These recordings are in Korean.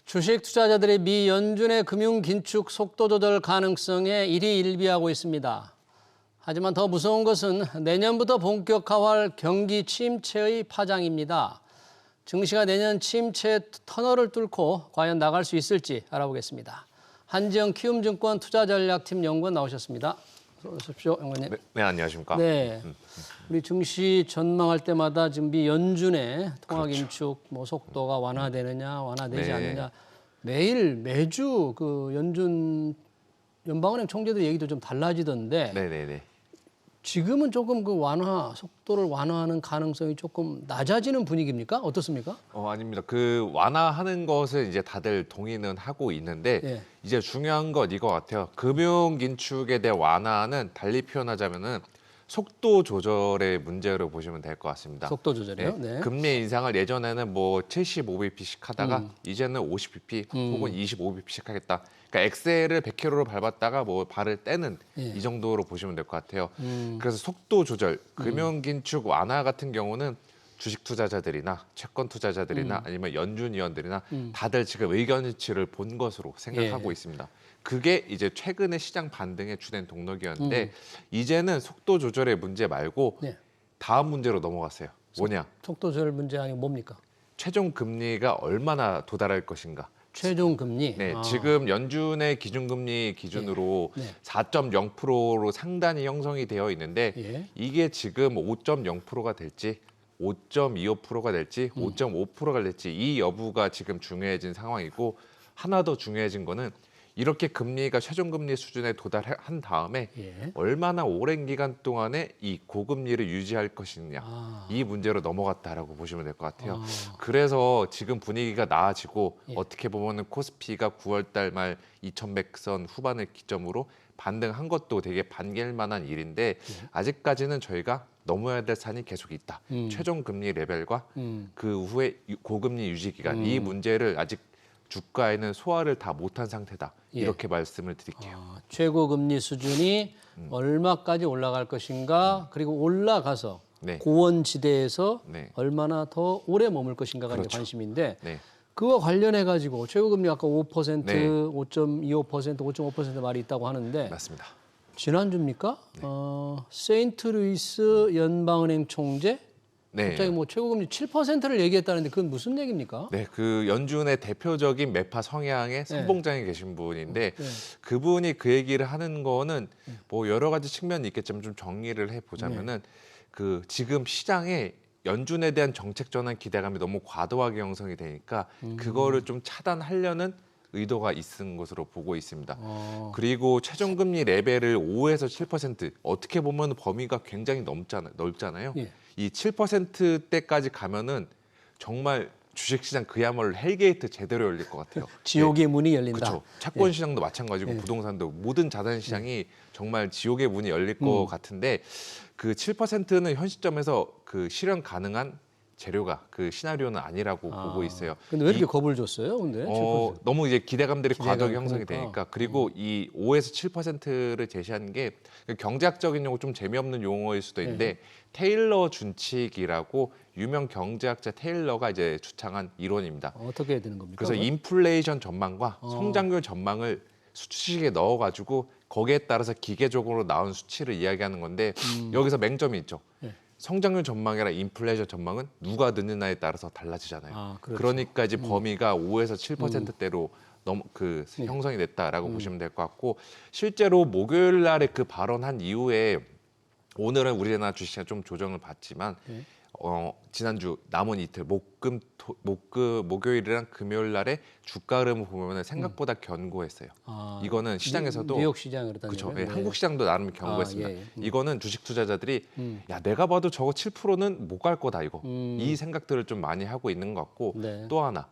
주식 투자자들이 미 연준의 금융 긴축 속도 조절 가능성에 일희일비하고 있습니다. 하지만 더 무서운 것은 내년부터 본격화할 경기 침체의 파장입니다. 증시가 내년 침체 터널을 뚫고 과연 나갈 수 있을지 알아보겠습니다. 한지영 키움증권 투자전략팀 연구원 나오셨습니다. 어서 오십시오, 연구원님. 네, 안녕하십니까? 네, 우리 증시 전망할 때마다 지금 미 연준의 통화 긴축 속도가 완화되느냐, 완화되지 않느냐 매주 그 연방은행 총재들 얘기도 좀 달라지던데. 네네네. 지금은 조금 그 속도를 완화하는 가능성이 조금 낮아지는 분위기입니까? 어떻습니까? 아닙니다. 그 완화하는 것을 이제 다들 동의는 하고 있는데 예. 이제 중요한 건 이거 같아요. 금융 긴축에 대한 완화는 달리 표현하자면은 속도 조절의 문제로 보시면 될 것 같습니다. 속도 조절이요? 네. 금리 인상을 예전에는 뭐 75bp씩 하다가 이제는 50bp 혹은 25bp씩 하겠다. 그러니까 엑셀을 100km로 밟았다가 뭐 발을 떼는 이 정도로 보시면 될 것 같아요. 그래서 속도 조절, 금융 긴축 완화 같은 경우는 주식 투자자들이나 채권 투자자들이나 아니면 연준 위원들이나 다들 지금 의견치를 본 것으로 생각하고 있습니다. 그게 이제 최근의 시장 반등의 주된 동력이었는데 이제는 속도 조절의 문제 말고 다음 문제로 넘어갔어요. 뭐냐? 속도 조절 문제 아니고 뭡니까? 최종 금리가 얼마나 도달할 것인가? 최종 금리. 네, 지금 연준의 기준금리 기준으로 4.0%로 상단이 형성이 되어 있는데 이게 지금 5.0%가 될지 5.25%가 될지 5.5%가 될지 이 여부가 지금 중요해진 상황이고 하나 더 중요해진 거는 이렇게 금리가 최종금리 수준에 도달한 다음에 얼마나 오랜 기간 동안에 이 고금리를 유지할 것이냐 이 문제로 넘어갔다라고 보시면 될 것 같아요. 그래서 지금 분위기가 나아지고 어떻게 보면 코스피가 9월 달 말 2100선 후반을 기점으로 반등한 것도 되게 반길 만한 일인데 아직까지는 저희가 넘어야 될 산이 계속 있다. 최종금리 레벨과 그 후에 고금리 유지 기간 이 문제를 아직 주가에는 소화를 다 못한 상태다. 이렇게 말씀을 드릴게요. 최고 금리 수준이 얼마까지 올라갈 것인가, 그리고 올라가서 고원지대에서 얼마나 더 오래 머물 것인가가 이제 관심인데 그와 관련해 가지고 최고 금리 아까 5%, 5.25%, 5.5% 말이 있다고 하는데 맞습니다. 지난주입니까? 세인트루이스 연방은행 총재 갑자기 뭐 최고금리 7%를 얘기했다는데 그건 무슨 얘기입니까? 네, 그 연준의 대표적인 매파 성향의 선봉장에 계신 분인데 그분이 그 얘기를 하는 거는 뭐 여러 가지 측면이 있겠지만 좀 정리를 해보자면은 그 지금 시장에 연준에 대한 정책 전환 기대감이 너무 과도하게 형성이 되니까 그거를 좀 차단하려는 의도가 있은 것으로 보고 있습니다. 그리고 최종금리 레벨을 5에서 7% 어떻게 보면 범위가 굉장히 넓잖아요. 이 7%대까지 가면은 정말 주식시장 그야말로 헬게이트 제대로 열릴 것 같아요. 지옥의 문이 열린다. 그렇죠. 채권 시장도 마찬가지고 부동산도 모든 자산 시장이 정말 지옥의 문이 열릴 것 같은데 그 7%는 현 시점에서 그 실현 가능한 재료가 그 시나리오는 아니라고 보고 있어요. 근데 왜 이렇게 겁을 줬어요? 근데 너무 이제 기대감들이 과도하게 형성이 그러니까. 되니까 그리고 이 5에서 7%를 제시하는 게 경제학적인 용어 좀 재미없는 용어일 수도 있는데 테일러 준칙이라고 유명 경제학자 테일러가 이제 주창한 이론입니다. 어떻게 해야 되는 겁니까? 그래서 인플레이션 전망과 성장률 전망을 수치식에 넣어가지고 거기에 따라서 기계적으로 나온 수치를 이야기하는 건데 여기서 맹점이 있죠. 성장률 전망이랑 인플레이션 전망은 누가 늦느냐에 따라서 달라지잖아요. 그렇죠. 그러니까 이제 범위가 5에서 7%대로 형성이 됐다라고 보시면 될 것 같고 실제로 목요일 날에 그 발언한 이후에 오늘은 우리나라 주식시장 좀 조정을 받지만 지난주 남은 이틀 목요일이랑 금요일 날에 주가 흐름을 보면 생각보다 견고했어요. 이거는 시장에서도 뉴욕 시장 그렇다는 그렇죠. 거예요? 한국 시장도 나름 견고했습니다. 이거는 주식 투자자들이 야 내가 봐도 저거 7%는 못 갈 거다 이거. 이 생각들을 좀 많이 하고 있는 것 같고 또 하나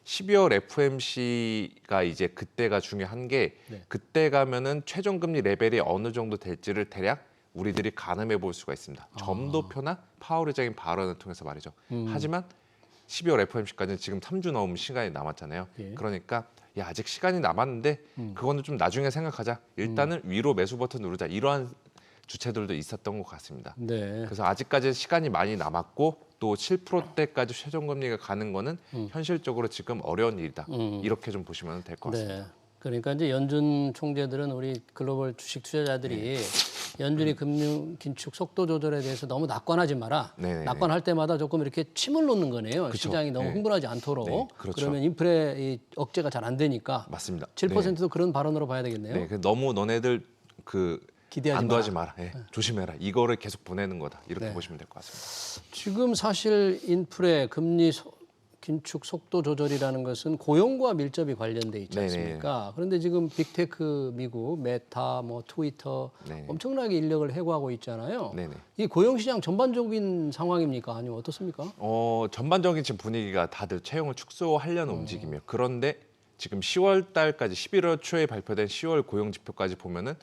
12월 FOMC가 이제 그때가 중요한 게 그때 가면은 최종금리 레벨이 어느 정도 될지를 대략 우리들이 가늠해 볼 수가 있습니다. 점도표나 파월 의장의 발언을 통해서 말이죠. 하지만 12월 FOMC까지는 지금 3주 넘은 시간이 남았잖아요. 그러니까 야 아직 시간이 남았는데 그거는 좀 나중에 생각하자. 일단은 위로 매수 버튼 누르자. 이러한 주체들도 있었던 것 같습니다. 네. 그래서 아직까지 시간이 많이 남았고 또 7%대까지 최종금리가 가는 거는 현실적으로 지금 어려운 일이다. 이렇게 좀 보시면 될 것 같습니다. 네. 그러니까 이제 연준 총재들은 우리 글로벌 주식 투자자들이 연준이 금융 긴축 속도 조절에 대해서 너무 낙관하지 마라. 네네네. 낙관할 때마다 조금 이렇게 침을 놓는 거네요. 그쵸. 시장이 너무 네. 흥분하지 않도록. 네, 그렇죠. 그러면 인플레 이 억제가 잘 안 되니까. 맞습니다. 7%도 그런 발언으로 봐야 되겠네요. 네, 그 너무 너네들 그 기대하지 안도하지 마라. 예, 조심해라. 이거를 계속 보내는 거다. 이렇게 네. 보시면 될 것 같습니다. 지금 사실 인플레 금리 긴축 속도 조절이라는 것은 고용과 밀접히 관련돼 있지 않습니까? 그런데 지금 빅테크 미국 메타 뭐 트위터 네네. 엄청나게 인력을 해고하고 있잖아요. 네네. 이 고용 시장 전반적인 상황입니까? 아니면 어떻습니까? 전반적인 지금 분위기가 다들 채용을 축소하려는 움직임이에요. 그런데 지금 10월 달까지 11월 초에 발표된 10월 고용 지표까지 보면은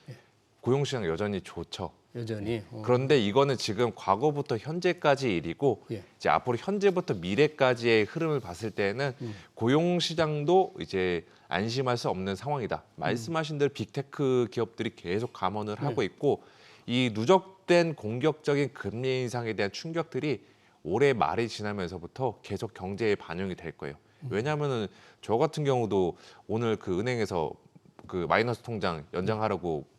고용 시장 여전히 좋죠. 여전히. 그런데 이거는 지금 과거부터 현재까지 일이고 예. 이제 앞으로 현재부터 미래까지의 흐름을 봤을 때는 고용 시장도 이제 안심할 수 없는 상황이다. 말씀하신 대로 빅테크 기업들이 계속 감원을 하고 있고 이 누적된 공격적인 금리 인상에 대한 충격들이 올해 말이 지나면서부터 계속 경제에 반영이 될 거예요. 왜냐하면은 저 같은 경우도 오늘 그 은행에서 그 마이너스 통장 연장하라고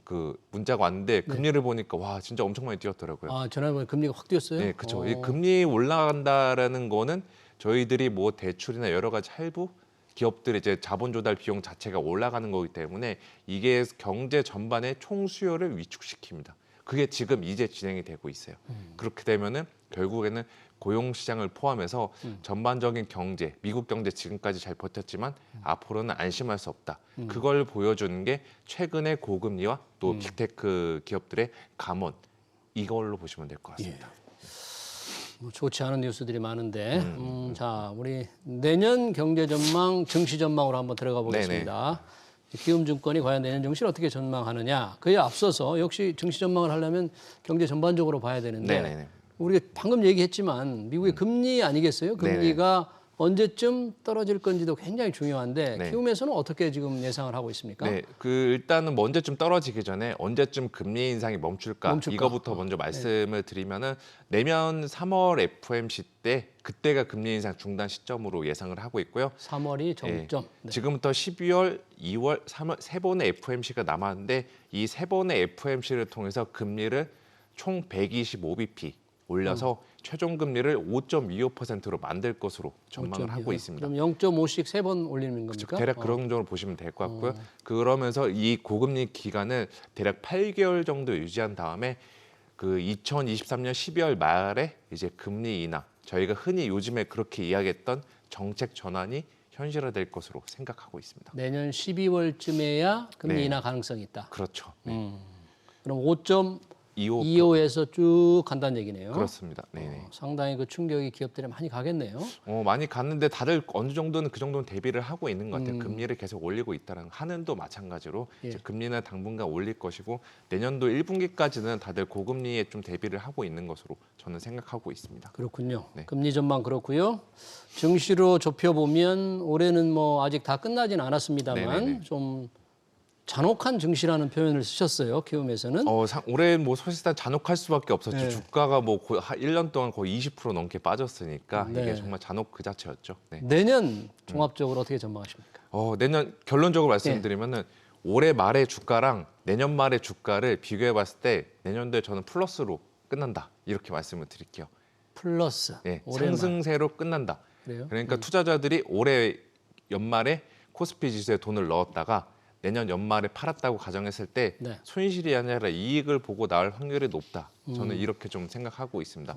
그 문자가 왔는데 금리를 보니까 와 진짜 엄청 많이 뛰었더라고요. 아, 지난번에 금리가 확 뛰었어요? 네, 그렇죠. 이 금리 올라간다라는 거는 저희들이 뭐 대출이나 여러 가지 할부 기업들의 이제 자본 조달 비용 자체가 올라가는 거기 때문에 이게 경제 전반의 총 수요를 위축시킵니다. 그게 지금 이제 진행이 되고 있어요. 그렇게 되면은 결국에는 고용 시장을 포함해서 전반적인 경제, 미국 경제 지금까지 잘 버텼지만 앞으로는 안심할 수 없다. 그걸 보여주는 게 최근의 고금리와 또 빅테크 기업들의 감원 이걸로 보시면 될 것 같습니다. 뭐 좋지 않은 뉴스들이 많은데, 자 우리 내년 경제 전망, 증시 전망으로 한번 들어가 보겠습니다. 기움증권이 과연 내년 증시를 어떻게 전망하느냐. 그에 앞서서 역시 증시 전망을 하려면 경제 전반적으로 봐야 되는데, 네네네. 우리가 방금 얘기했지만 미국의 금리 아니겠어요? 금리가 언제쯤 떨어질 건지도 굉장히 중요한데 네. 키움에서는 어떻게 지금 예상을 하고 있습니까? 네, 그 일단은 뭐 언제쯤 떨어지기 전에 언제쯤 금리 인상이 멈출까? 이거부터 먼저 말씀을 드리면은 내년 3월 FOMC 때 그때가 금리 인상 중단 시점으로 예상을 하고 있고요. 3월이 정점. 네. 지금부터 12월, 2월, 3월 세 번의 FOMC가 남았는데 이 세 번의 FOMC를 통해서 금리를 총 125bp 올려서 최종 금리를 5.25%로 만들 것으로 전망을 하고 있습니다. 그럼 0.5씩 세 번 올리는 겁니까? 대략 그런 정도로 보시면 될 것 같고요. 그러면서 이 고금리 기간을 대략 8개월 정도 유지한 다음에 그 2023년 12월 말에 이제 금리 인하, 저희가 흔히 요즘에 그렇게 이야기했던 정책 전환이 현실화될 것으로 생각하고 있습니다. 내년 12월쯤에야 금리 네. 인하 가능성이 있다. 그렇죠. 그럼 25% 5.25에서 쭉 간다는 얘기네요. 그렇습니다. 네네. 상당히 그 충격이 기업들에 많이 가겠네요. 많이 갔는데 다들 어느 정도는 그 정도는 대비를 하고 있는 것 같아요. 금리를 계속 올리고 있다는 한은도 마찬가지로 이제 금리는 당분간 올릴 것이고 내년도 1분기까지는 다들 고금리에 좀 대비를 하고 있는 것으로 저는 생각하고 있습니다. 그렇군요. 네. 금리 전망 그렇고요. 증시로 좁혀보면 올해는 뭐 아직 다 끝나진 않았습니다만 네네네. 좀 잔혹한 증시라는 표현을 쓰셨어요. 키움에서는. 올해 뭐 사실상 잔혹할 수밖에 없었죠. 네. 주가가 뭐 1년 동안 거의 20% 넘게 빠졌으니까 네. 이게 정말 잔혹 그 자체였죠. 네. 내년 종합적으로 어떻게 전망하십니까? 내년 결론적으로 말씀드리면은 올해 말의 주가랑 내년 말의 주가를 비교해 봤을 때 내년도에 저는 플러스로 끝난다. 이렇게 말씀을 드릴게요. 플러스. 네, 올해만. 상승세로 끝난다. 그래요? 그러니까 투자자들이 올해 연말에 코스피 지수에 돈을 넣었다가 내년 연말에 팔았다고 가정했을 때 네. 손실이 아니라 이익을 보고 나올 확률이 높다. 저는 이렇게 좀 생각하고 있습니다.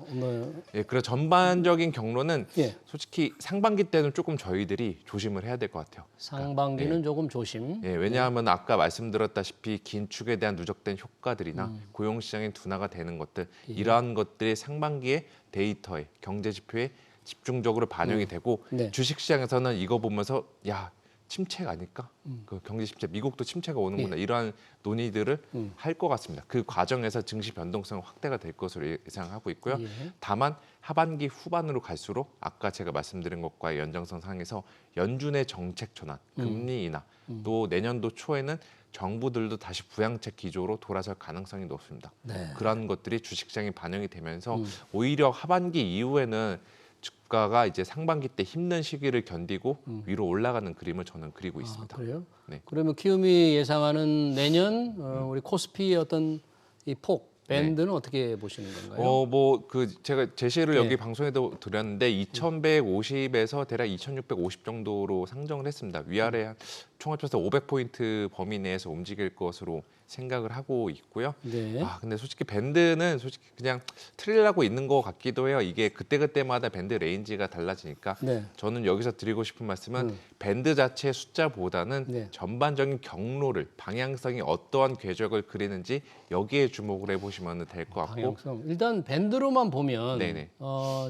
그래서 전반적인 경로는 예. 솔직히 상반기 때는 조금 저희들이 조심을 해야 될 것 같아요. 상반기는 조금 조심. 왜냐하면 아까 말씀드렸다시피 긴축에 대한 누적된 효과들이나 고용시장의 둔화가 되는 것들 이러한 것들이 상반기에 데이터에 경제 지표에 집중적으로 반영이 되고 네. 주식시장에서는 이거 보면서 야 침체가 아닐까? 그 경제 침체, 미국도 침체가 오는구나. 이러한 논의들을 할 것 같습니다. 그 과정에서 증시 변동성 확대가 될 것으로 예상하고 있고요. 다만 하반기 후반으로 갈수록 아까 제가 말씀드린 것과의 연장선 상에서 연준의 정책 전환, 금리 인하, 또 내년도 초에는 정부들도 다시 부양책 기조로 돌아설 가능성이 높습니다. 네. 그런 것들이 주식시장에 반영이 되면서 오히려 하반기 이후에는 주가가 이제 상반기 때 힘든 시기를 견디고 위로 올라가는 그림을 저는 그리고 있습니다. 그래요? 네. 그러면 키움이 예상하는 내년 우리 코스피의 어떤 이 폭, 밴드는 어떻게 보시는 건가요? 뭐 그 제가 제시를 네. 여기 방송에도 드렸는데 2,150에서 대략 2,650 정도로 상정을 했습니다. 위아래 한 총 합쳐서 500포인트 범위 내에서 움직일 것으로 생각을 하고 있고요. 네. 근데 솔직히 밴드는 솔직히 그냥 틀리려고 있는 것 같기도 해요. 이게 그때그때마다 밴드 레인지가 달라지니까 네. 저는 여기서 드리고 싶은 말씀은 밴드 자체의 숫자보다는 네. 전반적인 경로를, 방향성이 어떠한 궤적을 그리는지 여기에 주목을 해보시면 될 것 같고. 방향성. 일단 밴드로만 보면 네네.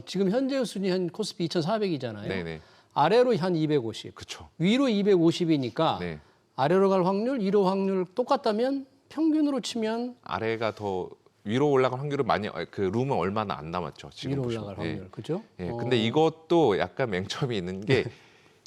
지금 현재 순위 한 코스피 2,400이잖아요. 네네. 아래로 한 250, 그렇죠. 위로 250이니까 네. 아래로 갈 확률, 위로 확률 똑같다면 평균으로 치면 아래가 더 위로 올라갈 확률은 많이 그 룸은 얼마나 안 남았죠. 지금 위로 보시면. 올라갈 확률, 그죠? 예. 근데 이것도 약간 맹점이 있는 게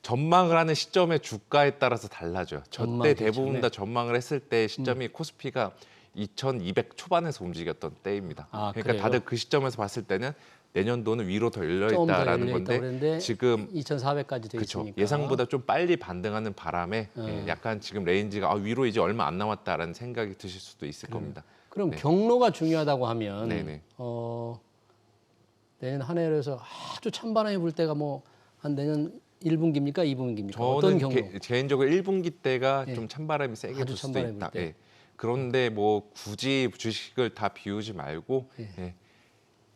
전망을 하는 시점의 주가에 따라서 달라져요. 전망 저때 대부분 시점에. 다 전망을 했을 때 시점이 코스피가 2,200 초반에서 움직였던 때입니다. 그러니까 그래요? 다들 그 시점에서 봤을 때는 내년도는 위로 더 열려 좀 더 있다라는 열려 있다고 건데 그랬는데 지금 2,400까지 돼 그렇죠. 있으니까 예상보다 좀 빨리 반등하는 바람에 약간 지금 레인지가 위로 이제 얼마 안 남았다라는 생각이 드실 수도 있을 겁니다. 그럼 경로가 중요하다고 하면 네네. 내년 한 해에서 아주 찬바람이 불 때가 뭐 한 내년 1분기입니까? 2분기입니까? 어떤 저는 경로? 개인적으로 1분기 때가 좀 찬바람이 세게 아주 불 수도 찬바람이 있다. 불 때. 예. 그런데 뭐 굳이 주식을 다 비우지 말고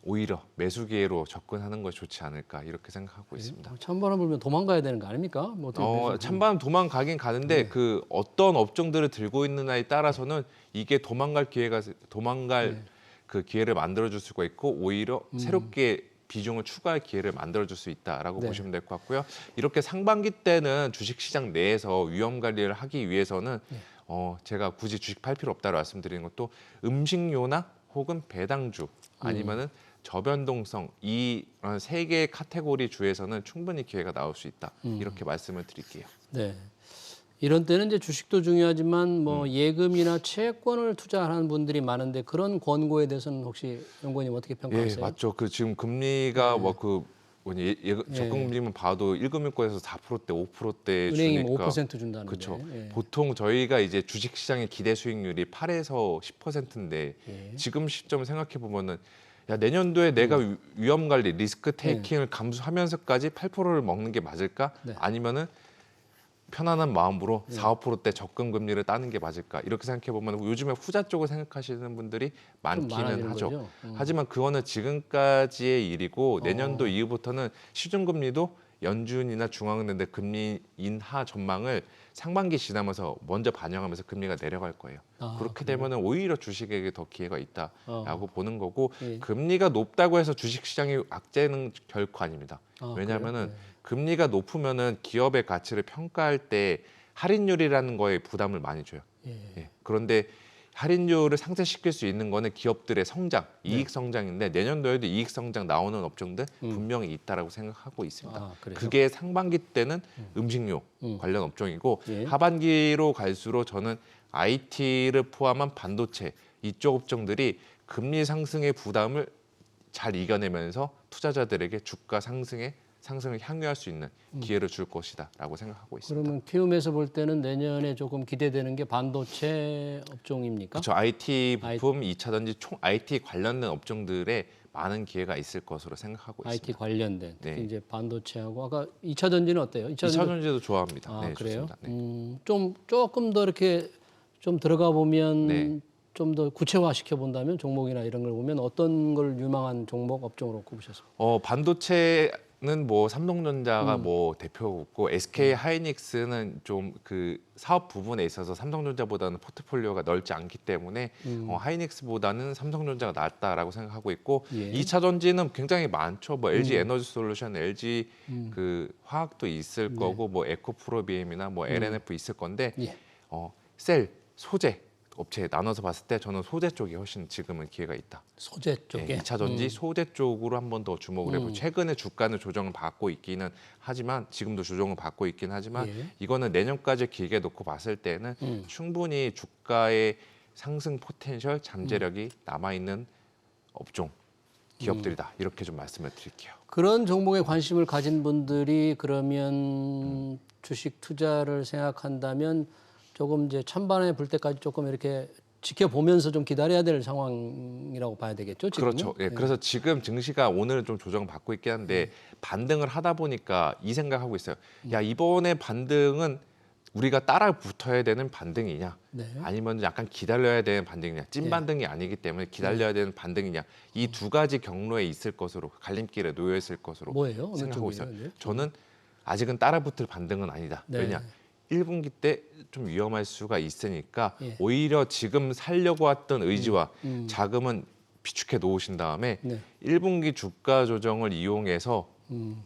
오히려 매수 기회로 접근하는 것이 좋지 않을까 이렇게 생각하고 있습니다. 찬바람 불면 도망가야 되는 거 아닙니까? 뭐 어떻게 찬바람 도망가긴 가는데 그 어떤 업종들을 들고 있느냐에 따라서는 이게 도망갈 그 기회를 만들어줄 수가 있고 오히려 새롭게 비중을 추가할 기회를 만들어줄 수 있다라고 네. 보시면 될 것 같고요. 이렇게 상반기 때는 주식시장 내에서 위험 관리를 하기 위해서는 제가 굳이 주식 팔 필요 없다고 말씀드리는 것도 음식료나 혹은 배당주 아니면은 저변동성 이 세 개의 카테고리 주에서는 충분히 기회가 나올 수 있다. 이렇게 말씀을 드릴게요. 네. 이런 때는 이제 주식도 중요하지만 뭐 예금이나 채권을 투자하는 분들이 많은데 그런 권고에 대해서는 혹시 연구원님 어떻게 평가하세요? 예, 맞죠. 그 지금 금리가 적금금리만 봐도 1금융권에서 4%대, 5%대 은행이 주니까 5% 준다는데. 그렇죠. 예. 보통 저희가 이제 주식시장의 기대 수익률이 8에서 10%인데 지금 시점을 생각해 보면은 야 내년도에 내가 위험 관리, 리스크 테이킹을 감수하면서까지 8%를 먹는 게 맞을까? 아니면은 편안한 마음으로 4, 5%대 적금 금리를 따는 게 맞을까? 이렇게 생각해 보면 요즘에 후자 쪽을 생각하시는 분들이 많기는 많아지는 하죠. 거죠. 하지만 그거는 지금까지의 일이고 내년도 이후부터는 시중금리도 연준이나 중앙은행의 금리 인하 전망을 상반기 지나면서 먼저 반영하면서 금리가 내려갈 거예요. 그렇게 되면은 오히려 주식에게 더 기회가 있다라고 보는 거고 금리가 높다고 해서 주식시장이 악재는 결코 아닙니다. 왜냐하면은 금리가 높으면은 기업의 가치를 평가할 때 할인율이라는 거에 부담을 많이 줘요. 예. 그런데 할인율을 상쇄시킬 수 있는 거는 기업들의 성장, 이익 성장인데 내년도에도 이익 성장 나오는 업종들 분명히 있다라고 생각하고 있습니다. 그게 상반기 때는 음식료 관련 업종이고 하반기로 갈수록 저는 IT를 포함한 반도체 이쪽 업종들이 금리 상승의 부담을 잘 이겨내면서 투자자들에게 주가 상승을 향유할 수 있는 기회를 줄 것이다라고 생각하고 있습니다. 그러면 키움에서 볼 때는 내년에 조금 기대되는 게 반도체 업종입니까? 그렇죠. IT 부품, 2차 전지, 총 IT 관련된 업종들에 많은 기회가 있을 것으로 생각하고 IT 있습니다. 관련된 특히 네. 이제 반도체하고 아까 2차 전지는 어때요? 2차 전지도 좋아합니다. 네, 그래요? 좋습니다. 네. 좀 조금 더 이렇게 좀 들어가 보면 네. 좀 더 구체화 시켜 본다면 종목이나 이런 걸 보면 어떤 걸 유망한 종목 업종으로 꼽으셨습니까? 반도체는 뭐 삼성전자가 뭐 대표고 SK 하이닉스는 좀 그 사업 부분에 있어서 삼성전자보다는 포트폴리오가 넓지 않기 때문에 하이닉스보다는 삼성전자가 낫다라고 생각하고 있고 예. 2차 전지는 굉장히 많죠. 뭐 LG 에너지솔루션, LG 그 화학도 있을 거고 뭐 에코프로비엠이나 뭐 LNF 있을 건데 예. 셀, 소재 업체 나눠서 봤을 때 저는 소재 쪽이 훨씬 지금은 기회가 있다. 소재 쪽에. 2차 전지 소재 쪽으로 한 번 더 주목을 해보고 최근에 주가는 조정을 받고 있기는 하지만 지금도 조정을 받고 있긴 하지만 예. 이거는 내년까지 길게 놓고 봤을 때는 충분히 주가의 상승 포텐셜 잠재력이 남아있는 업종 기업들이다 이렇게 좀 말씀을 드릴게요. 그런 종목에 관심을 가진 분들이 그러면 주식 투자를 생각한다면 조금 이제 찬바람에 불 때까지 조금 이렇게 지켜보면서 좀 기다려야 될 상황이라고 봐야 되겠죠, 지금은? 그렇죠. 예, 그래서 지금 증시가 오늘은 좀 조정을 받고 있긴 한데 반등을 하다 보니까 이 생각하고 있어요. 야, 이번에 반등은 우리가 따라 붙어야 되는 반등이냐 네. 아니면 약간 기다려야 되는 반등이냐 찐 반등이 아니기 때문에 기다려야 되는 반등이냐 이 두 가지 경로에 있을 것으로 갈림길에 놓여 있을 것으로 뭐예요? 어느 생각하고 있어요. 쪽이에요, 이제? 저는 아직은 따라 붙을 반등은 아니다. 네. 왜냐 1분기 때 좀 위험할 수가 있으니까 예. 오히려 지금 살려고 했던 의지와 자금은 비축해 놓으신 다음에 네. 1분기 주가 조정을 이용해서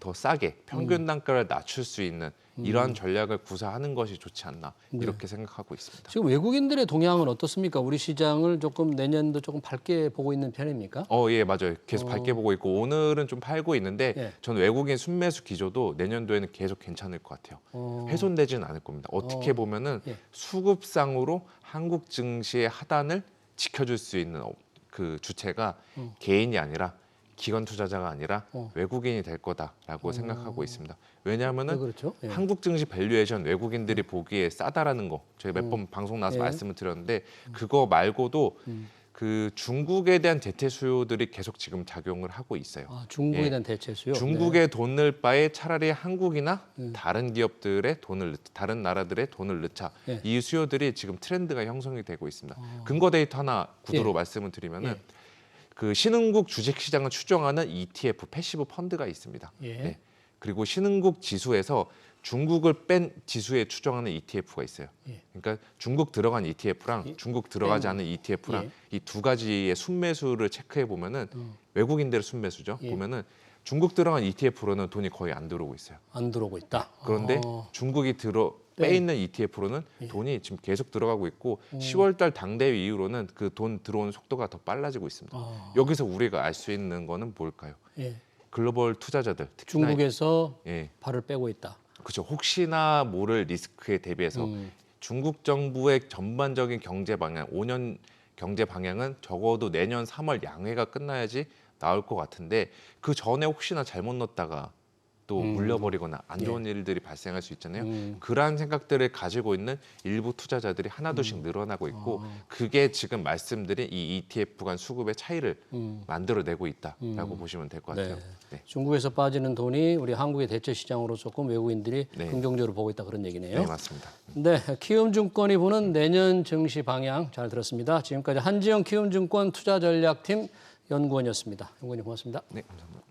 더 싸게 평균 단가를 낮출 수 있는 이러한 전략을 구사하는 것이 좋지 않나 이렇게 생각하고 있습니다. 지금 외국인들의 동향은 어떻습니까? 우리 시장을 조금 내년도 조금 밝게 보고 있는 편입니까? 예, 맞아요. 계속 밝게 보고 있고 오늘은 좀 팔고 있는데 예. 저는 외국인 순매수 기조도 내년도에는 계속 괜찮을 것 같아요. 훼손되지는 않을 겁니다. 어떻게 보면은 예. 수급상으로 한국 증시의 하단을 지켜줄 수 있는 그 주체가 개인이 아니라 기관 투자자가 아니라 외국인이 될 거다라고 생각하고 있습니다. 왜냐하면은 왜 그렇죠? 예. 한국 증시 밸류에이션 외국인들이 보기에 싸다라는 거 저희 몇 번 방송 나와서 예. 말씀을 드렸는데 그거 말고도 그 중국에 대한 대체 수요들이 계속 지금 작용을 하고 있어요. 아, 중국에 예. 대한 대체 수요. 중국에 돈 넣을 바에 차라리 한국이나 다른 기업들의 돈을 다른 나라들의 돈을 넣자. 예. 이 수요들이 지금 트렌드가 형성이 되고 있습니다. 근거 데이터 하나 구도로 예. 말씀을 드리면은 예. 그 신흥국 주식 시장을 추종하는 ETF 패시브 펀드가 있습니다. 예. 그리고 신흥국 지수에서 중국을 뺀 지수에 추정하는 ETF가 있어요. 예. 그러니까 중국 들어간 ETF랑 중국 들어가지 않은 ETF랑 예. 이 두 가지의 순매수를 체크해 보면은 외국인들의 순매수죠. 예. 보면은 중국 들어간 ETF로는 돈이 거의 안 들어오고 있어요. 안 들어오고 있다. 그런데 중국이 빼 있는 ETF로는 돈이 지금 계속 들어가고 있고 10월달 당대회 이후로는 그 돈 들어오는 속도가 더 빨라지고 있습니다. 여기서 우리가 알 수 있는 거는 뭘까요? 예. 글로벌 투자자들 특히나 중국에서 예. 발을 빼고 있다. 그렇죠. 혹시나 모를 리스크에 대비해서 중국 정부의 전반적인 경제 방향, 5년 경제 방향은 적어도 내년 3월 양회가 끝나야지 나올 것 같은데 그 전에 혹시나 잘못 넣었다가 또 물려버리거나 안 좋은 일들이 발생할 수 있잖아요. 그러한 생각들을 가지고 있는 일부 투자자들이 하나둘씩 늘어나고 있고 그게 지금 말씀드린 이 ETF 간 수급의 차이를 만들어내고 있다라고 보시면 될 것 같아요. 네. 네. 중국에서 빠지는 돈이 우리 한국의 대체 시장으로 조금 외국인들이 네. 긍정적으로 보고 있다 그런 얘기네요. 네, 맞습니다. 네, 키움증권이 보는 내년 증시 방향 잘 들었습니다. 지금까지 한지영 키움증권 투자전략팀 연구원이었습니다. 연구원님 고맙습니다. 네, 감사합니다.